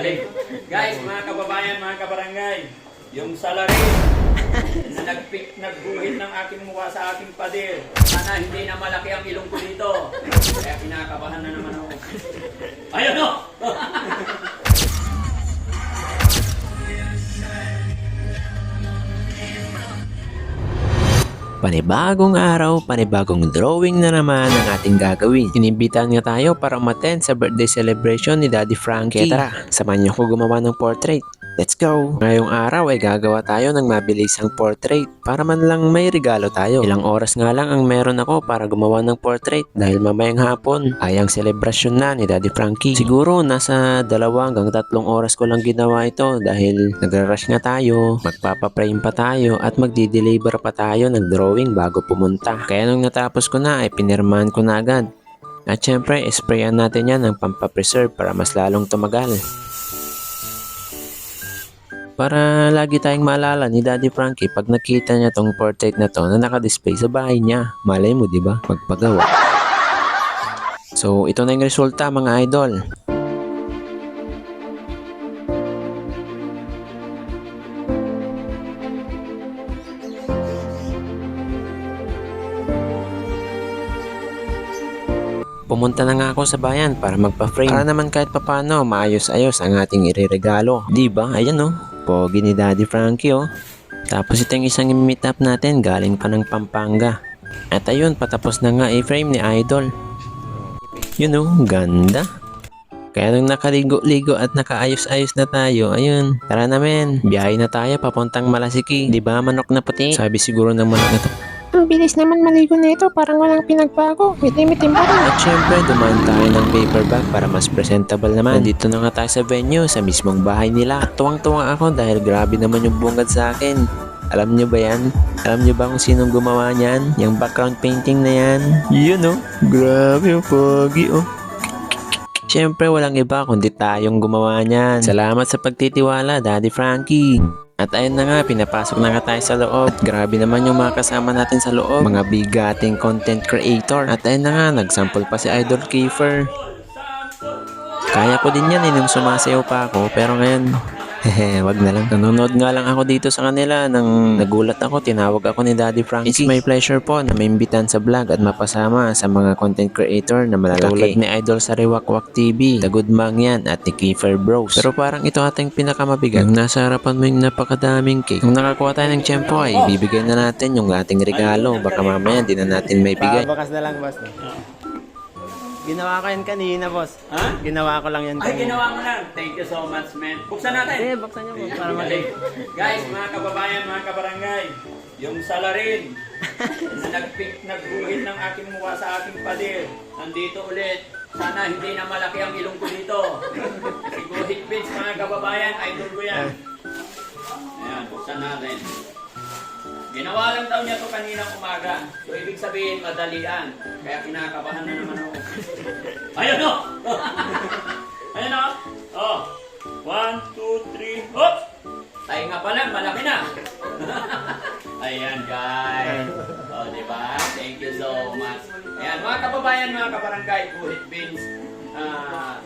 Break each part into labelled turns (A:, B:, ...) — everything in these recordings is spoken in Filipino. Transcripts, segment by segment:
A: Magaling. Guys, mga kababayan, mga kabarangay, yung salary na nagguhit ng aking mukha sa aking pader, sana hindi na malaki ang ilong ko dito. Kaya kinakabahan na naman ako. Ayun o!
B: Panibagong araw, panibagong drawing na naman ang ating gagawin. Inimbitahan nga tayo para umattend sa birthday celebration ni Daddy Frankie. Kaya tara, samahan niyo ko gumawa ng portrait. Let's go! Ngayong araw ay gagawa tayo ng mabilisang portrait para man lang may regalo tayo. Ilang oras nga lang ang meron ako para gumawa ng portrait dahil mamayang hapon ay ang celebration na ni Daddy Frankie. Siguro nasa 2 hanggang 3 oras ko lang ginawa ito dahil nagra-rush nga tayo, magpapaprame pa tayo at magdi-deliver pa tayo ng drawing bago pumunta. Kaya nung natapos ko na ay pinirmahan ko na agad. At syempre, sprayan natin yan ng pampapreserve para mas lalong tumagal. Para lagi tayong maalala ni Daddy Frankie pag nakita niya tong portrait na to na nakadisplay sa bahay niya. Malay mo, di ba? Magpagawa. So, ito na yung resulta mga idol. Pumunta na nga ako sa bayan para magpa-frame. Para naman kahit papano maayos-ayos ang ating ireregalo. Diba? Ayan oh. Pogi ni Daddy Frankie oh. Tapos ito yung isang meet up natin galing pa ng Pampanga. At ayun, patapos na nga i-frame ni Idol. Yun oh, ganda. Kaya nung nakaligo-ligo at nakaayos-ayos na tayo, ayun, tara na men. Biyahe na tayo papuntang Malasiki. Diba manok na puti? Sabi siguro ng manok na to.
C: Ang bilis naman maligo na ito, parang walang pinagbago. Itim-itim pa rin.
B: At syempre, dumaan tayo ng paper bag para mas presentable naman. Dito na nga tayo sa venue, sa mismong bahay nila. At tuwang-tuwang ako dahil grabe naman yung bungad sa akin. Alam nyo ba yan? Alam nyo ba kung sinong gumawa niyan? Yung background painting na yan? Yun oh, grabe yung pogi oh. Syempre, walang iba kundi tayong gumawa niyan. Salamat sa pagtitiwala, Daddy Frankie. At ayun na nga, pinapasok na nga tayo sa loob. At grabe naman yung mga kasama natin sa loob. Mga bigating content creator. At ayun na nga, nagsample pa si Idol Kiefer. Kaya ko din yan nung sumasayaw pa ako. Pero ngayon, hehe, wag na lang. Nanonood nga lang ako dito sa kanila nang nagulat ako, tinawag ako ni Daddy Frankie. It's my pleasure po na maimbitan sa vlog at mapasama sa mga content creator na malalaki. Tulad ni Idol Sariwakwak TV, The Good Mang yan at ni Kiefer Bros. Pero parang ito ating pinakamabigat. Yung nasa harapan mo yung napakadaming cake. Kung nakakuha tayo ng tiyempo ay ibibigay na natin yung ating regalo. Baka mamaya di na natin may bigay.
D: Bakas na lang, boss. Ginawa ko yan kanina, boss.
A: Ha?
D: Ginawa ko lang yan
A: Ay,
D: kanina.
A: ginawa mo lang. Thank you so much, man. Buksan natin.
D: Sige, buksan niyo po. Para
A: Magaling.
D: magaling.
A: Guys, mga kababayan, mga kabarangay, yung salarin na nagguhit ng aking mukha sa aking pader, nandito ulit. Sana hindi na malaki ang ilong ko dito. Si Guhit Pins, mga kababayan, idol ko yan. Ayan, buksan natin. Ginawa lang daw niya to kaninang umaga. So, ibig sabihin, madalian. Kaya kinakabahan na naman ako. Ayun o! Ayun o! Oh. 1, 2, 3, hop! Tayo nga pala, malaki na. Ayan, guys. O, diba? Thank you so much. Ayan, mga kababayan, mga kabarangay, Guhit Beans.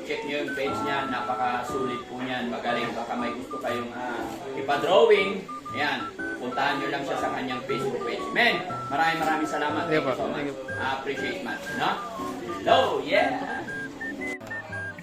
A: Check nyo yung page niya. Napakasulit po niyan. Magaling. Baka may gusto kayong ipa-drawing. Ayan, puntahan nyo lang siya sa kanyang Facebook page. Men, maraming salamat. Thank you so much. Appreciate much. No? Hello, yeah!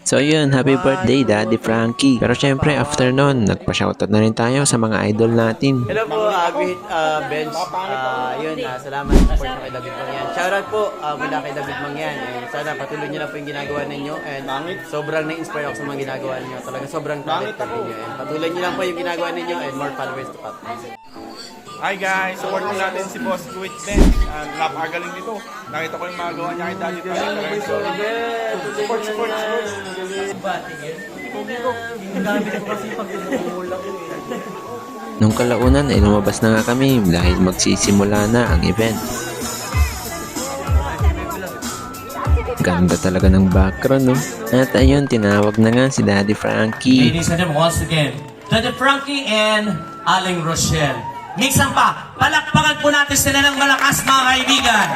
B: So yun, happy birthday Daddy Frankie. Pero syempre after nun, nagpa-shoutout na rin tayo sa mga idol natin.
D: Hello po, Guhit Bench. Salamat sa support nyo kay David Mangyan. Shoutout po mula kay David Mangyan. And sana patuloy nyo lang po yung ginagawa ninyo. And sobrang na-inspire ako sa mga ginagawa ninyo. Talaga sobrang talented ninyo. And patuloy nyo lang po yung ginagawa ninyo and more followers to come.
E: Hi guys, support mo natin si Boss Guhit Bench. Napakagaling nito. Nakita ko yung mga gawa niya kay Daddy Frankie. Support.
B: Nung kalaunan ay lumabas na nga kami dahil magsisimula na ang event. Ganda talaga ng background no? At ayun, tinawag na nga si Daddy Frankie.
F: Ladies and gentlemen, once again, Daddy Frankie and Aling Rochelle. Minsan pa, palakpakan po natin sila ng malakas mga kaibigan.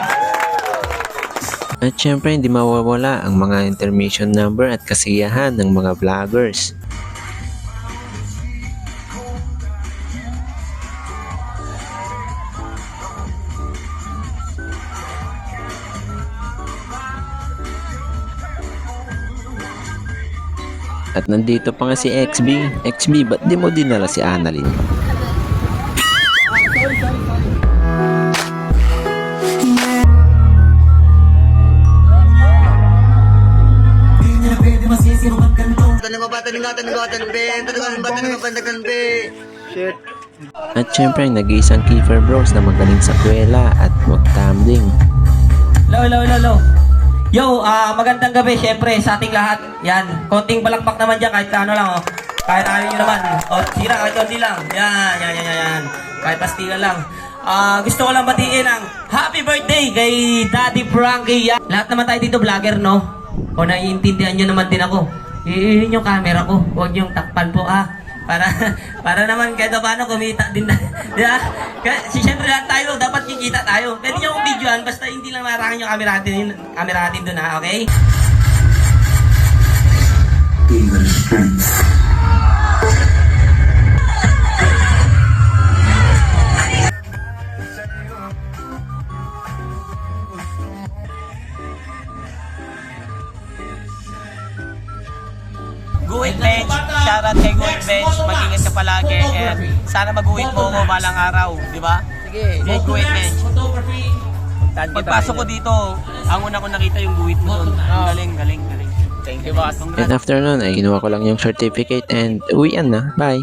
B: At syempre hindi mawawala ang mga intermission number at kasiyahan ng mga vloggers. At nandito pa nga si XB. XB, ba't di mo dinala si Annalyn?
D: Shit.
B: At syempre, nag-iisang Kiefer Bros na magaling sa kwela at mag-tumbling.
F: Hello. Yo, magandang gabi syempre sa ating lahat. Yan, konting palakpak naman dyan kahit ano lang, oh. Kahit ano nyo naman. O, tira, kahit konti lang. Yan. Kahit pastila lang. Gusto ko lang batiin ang happy birthday kay Daddy Frankie. Yan. Lahat naman tayo dito vlogger, no? O naiintindihan nyo naman din ako. Iihin yung camera ko. Huwag yung takpan po, para naman kahit paano kumita din na. Di ba? Siyempre lahat tayo, dapat kikita tayo. Pwede nyo akong videoan, basta hindi lang marangan yung camera natin doon, okay?
G: Guhit Bench, shoutout kay Guhit Bench, mag-ingat ka palagi and sana mag-guhit mo ako balang araw, di ba? Sige, Guhit Bench. Pagpasok ko dito, ang una ko nakita yung guhit mo doon. Galing.
D: Thank you, boss.
B: And after nun, ay kinuha ko lang yung certificate and uwian na. Bye!